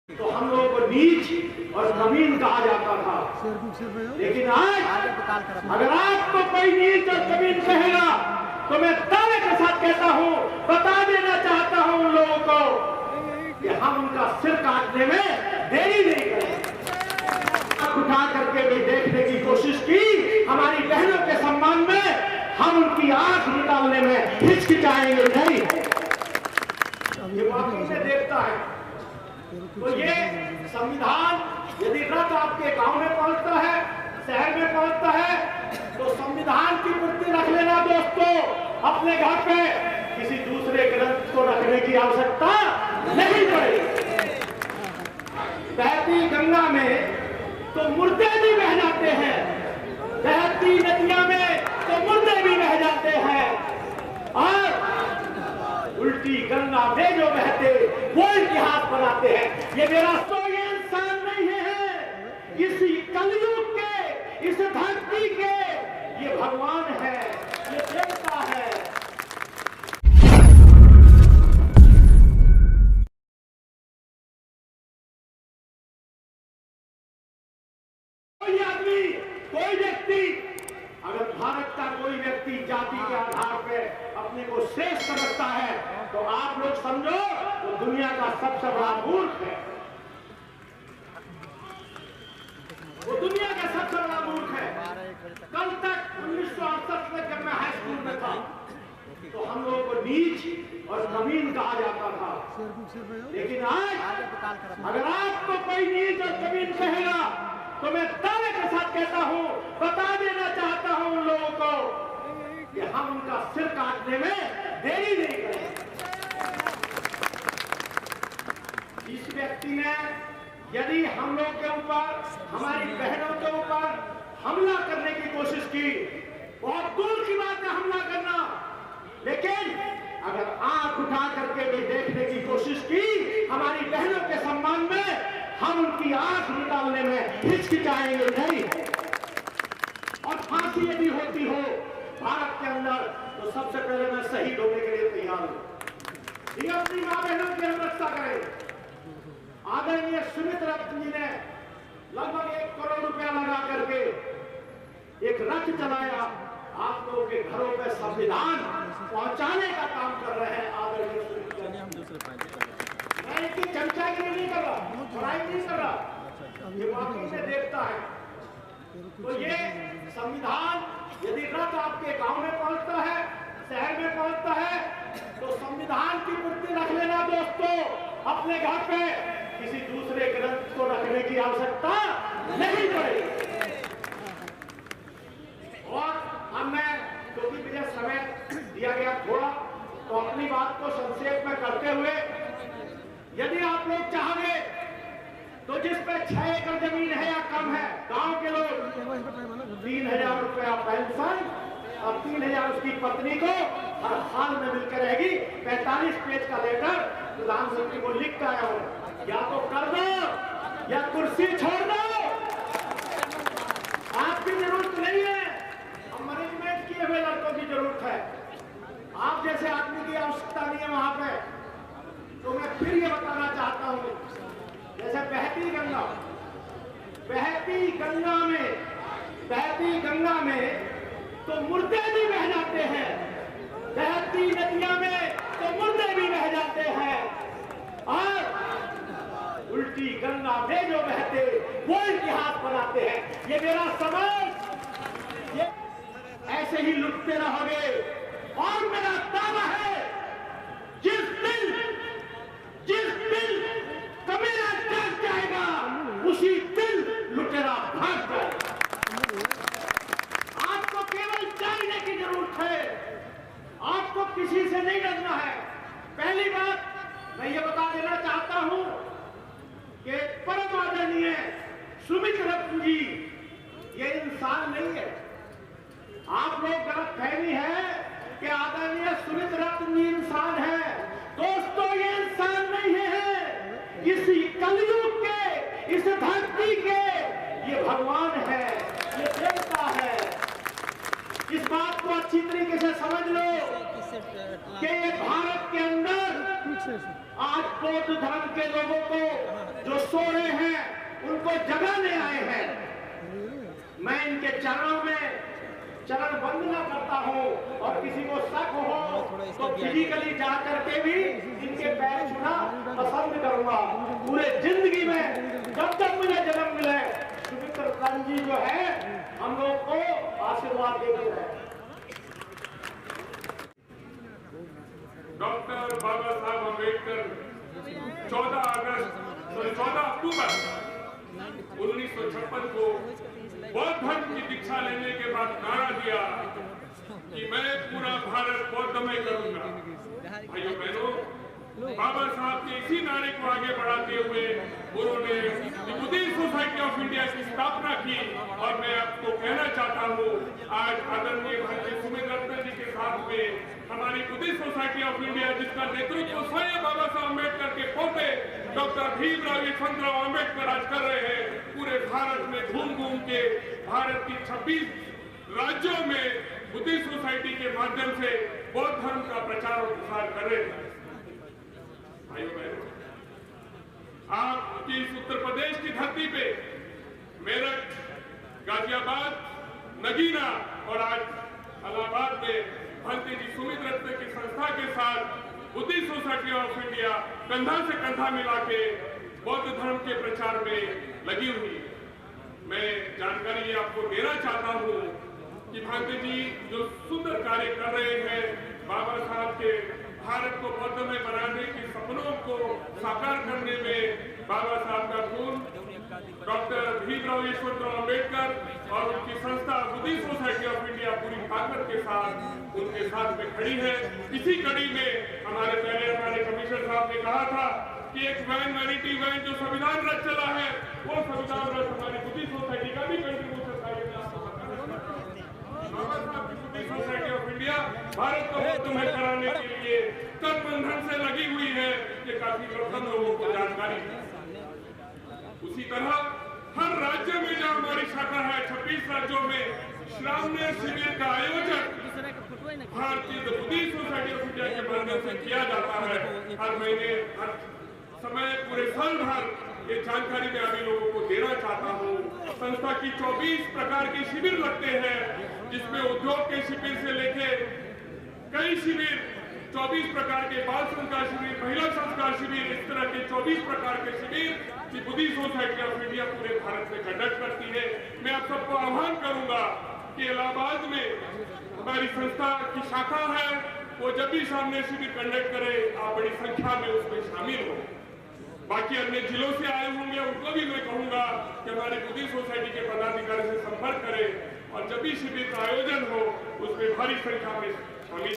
तो हम लोगों को नीच और नवीन कहा जाता था, लेकिन आज अगर आपको कोई नीच और नवीन कहेगा तो मैं दावे के साथ कहता हूँ, बता देना चाहता हूँ उन लोगों को कि हम उनका सिर काटने में देरी नहीं करेंगे। आंख उठा करके भी देखने की कोशिश की, हमारी बहनों के सम्मान में हम उनकी आंख निकालने में हिचकिचाएंगे नहीं। ये वाकई में देखता है। तो ये संविधान यदि रथ आपके गांव में पहुंचता है, शहर में पहुंचता है, तो संविधान की मूर्ति रख लेना दोस्तों अपने घर पे, किसी दूसरे ग्रंथ को रखने की आवश्यकता नहीं पड़ेगी। बहती गंगा में तो मुर्दे भी बह जाते हैं, बहती नदियां में तो मुर्दे भी बह जाते हैं, और उल्टी गंगा में जो बहते वो इतिहास बनाते हैं। ये मेरा ये इंसान नहीं है, इस कलयुग के, इस धरती के ये भगवान है, ये देवता है। कोई आदमी, कोई व्यक्ति, अगर भारत का कोई व्यक्ति जाति के आधार पर अपने को श्रेष्ठ समझता है तो आप लोग समझो वो दुनिया का सबसे बड़ा मूर्ख है। वो दुनिया का सबसे बड़ा मूर्ख है। कल तक 1968 में जब मैं हाई स्कूल में था तो हम लोगों को नीच और नवीन कहा जाता था, लेकिन आज अगर आपको कोई नीच और नवीन कहेगा तो मैं दावे के साथ कहता हूं, बता देना चाहता हूं उन लोगों को कि हम उनका सिर काटने में देरी नहीं करेंगे। इस व्यक्ति ने यदि हम लोग के ऊपर, हमारी बहनों के ऊपर हमला करने की कोशिश की, बहुत दूर की बात है हमला करना, लेकिन अगर आंख उठा करके भी देखने की कोशिश की, हमारी बहनों के सम्मान में हम उनकी आंख निकालने में हिचकिचाएंगे नहीं। और फांसी यदि होती हो भारत के अंदर तो सबसे पहले मैं शहीद होने के लिए तैयार हूं। ये अपनी मां बहनों की हम रक्षा करें। आदरणीय सुमित्रा जी ने लगभग 1 करोड़ रुपया लगा करके एक रथ चलाया, आप लोगों के घरों में संविधान पहुंचाने का काम कर रहे हैं। आदरणीय सुमित्रा जी, मैं इनकी चर्चा के लिए नहीं कर रहा, पढ़ाई नहीं कर रहा, ये वाकई में देखता है। तो ये संविधान यदि रथ आपके गांव में पहुंचता है, शहर में पहुंचता है, तो संविधान की मूर्ति रख लेना दोस्तों अपने घर पे, किसी दूसरे ग्रंथ को रखने की आवश्यकता नहीं पड़ेगी। और अब मैं, क्योंकि मुझे समय दिया गया थोड़ा, तो अपनी बात को संक्षेप में करते हुए, यदि आप लोग चाहोगे तो जिस पे 6 एकड़ जमीन है या कम है, गांव के लोग 3000 रुपया पेंशन और 3000 उसकी पत्नी को हर हाल में मिलकर रहेगी। 45 पेज का लेटर प्रधानमंत्री को लिख कर आया हो, या तो कर दो या कुर्सी छोड़ दो। आपकी जरूरत नहीं है, मैनेजमेंट किए हुए लड़कों की जरूरत है। आप जैसे आदमी की आवश्यकता नहीं है वहां पे। तो मैं फिर ये बताना चाहता हूं, जैसे बहती गंगा में तो मुर्दे भी बह जाते हैं, बहती नदियां में तो मुर्दे भी बह जाते हैं, और उल्टी गंगा में जो बहते वो इतिहास बनाते हैं। ये मेरा समाज, ये ऐसे ही लुटते रहोगे। और मेरा दावा है, जिस दिन कमीना डर जाएगा उसी दिन लुटेरा भाग जाएगा। आपको केवल जानने की जरूरत है, आपको किसी से नहीं डरना है। पहली बात मैं ये बता देना चाहता हूं कि परम आदरणीय सुमित्रा जी ये इंसान नहीं है। आप लोग गलतफहमी है कि आदरणीय सुमित्रा जी इंसान है। दोस्तों ये इंसान नहीं है, इस कलयुग के, इस धरती के ये भगवान है, ये देवता है। इस बात को अच्छी तरीके से समझ लो कि भारत के अंदर आज बौद्ध धर्म के लोगों को जो सो रहे हैं उनको जगाने आए हैं। मैं इनके चरणों में चरण वंदना करता हूँ और किसी को शक हो तो फिजिकली जा करके भी इनके पैर छूना पसंद करूंगा। पूरे जिंदगी में जब तक मुझे जन्म मिले सुमित्र कांत जी जो है हम लोग को आशीर्वाद देते रहे। डॉक्टर बाबा साहब अम्बेडकर 14 अक्टूबर 1956 को बौद्ध धर्म की दीक्षा लेने के बाद नारा दिया कि मैं पूरा भारत बौद्धमय करूंगा। भाइयों बहनों, बाबा साहब के इसी नारे को आगे बढ़ाते हुए उन्होंने बुद्धिस्ट सोसाइटी ऑफ इंडिया की स्थापना की। और मैं आपको कहना चाहता हूँ, आज आदरणीय भाई सुमित रत्न जी के साथ में हमारी बुद्धिस्ट सोसाइटी ऑफ इंडिया, जिसका नेतृत्व स्वयं बाबा साहब अम्बेडकर के पोते डॉक्टर भीमराव यशवंतराव अम्बेडकर आज कर रहे हैं, पूरे भारत में घूम घूम के भारत की 26 राज्यों में बुद्धिस्ट सोसाइटी के माध्यम से बौद्ध धर्म का प्रचार और प्रसार कर रहे हैं। भाइयों बहनों, आपकी इस उत्तर प्रदेश की धरती पे मेरठ, गाजियाबाद, नगीना और आज इलाहाबाद में भंते जी सुमित रत्न की संस्था के साथ बुद्धिस्ट सोसाइटी ऑफ इंडिया कंधा से कंधा मिला के बौद्ध धर्म के प्रचार में लगी हुई है। मैं जानकारी आपको देना चाहता हूँ कि भांते जी जो सुंदर कार्य कर रहे हैं, बाबा साहब के भारत को बौद्धमय बनाने के सपनों को साकार करने में बाबा साहब का खून डॉक्टर भीमराव यशवंतराव अम्बेडकर और उनकी संस्था बुद्धिस्ट सोसाइटी ऑफ इंडिया पूरी ताकत के साथ उनके साथ में खड़ी है। इसी कड़ी में हमारे कमिश्नर साहब ने कहा था कि एक वैनिटी वैन जो संविधान रच चला है, वो संविधान रच हमारी बुद्धिस्ट सोसाइटी का भी कंट्रीब्यूशन बाबा साहब की Buddhist society of India Bharat को बौद्धमय कराने के लिए तन मन धन से लगी हुई है। ये काफी कम लोगों को जानकारी है। उसी तरह हर राज्य में जो हमारी शाखा है, 26 राज्यों में श्रावण शिविर का आयोजन भारतीय बुद्धिस्ट सोसाइटी ऑफ इंडिया के माध्यम से किया जाता है। हर महीने, हर समय, पूरे साल भर ये जानकारी मैं अभी लोगों को देना चाहता हूँ। संस्था की 24 प्रकार के शिविर लगते हैं, जिसमें उद्योग के शिविर से लेके कई शिविर, 24 प्रकार के बाल संस्कार शिविर, महिला संस्कार शिविर, इस तरह के 24 प्रकार के शिविर की बुद्धिस्ट सोसाइटी ऑफ इंडिया पूरे भारत में कंडक्ट करती है। मैं आप सबको आह्वान करूंगा कि इलाहाबाद में हमारी संस्था की शाखा है, वो जब भी सामने शिविर कंडक्ट करे, आप बड़ी संख्या में उसमें शामिल हो। बाकी अन्य जिलों से आए होंगे उनको भी मैं कहूंगा कि हमारी बुद्धिस्ट सोसाइटी के पदाधिकारी से संपर्क करें और जब भी शिविर का आयोजन हो उसमें भारी संख्या में शामिल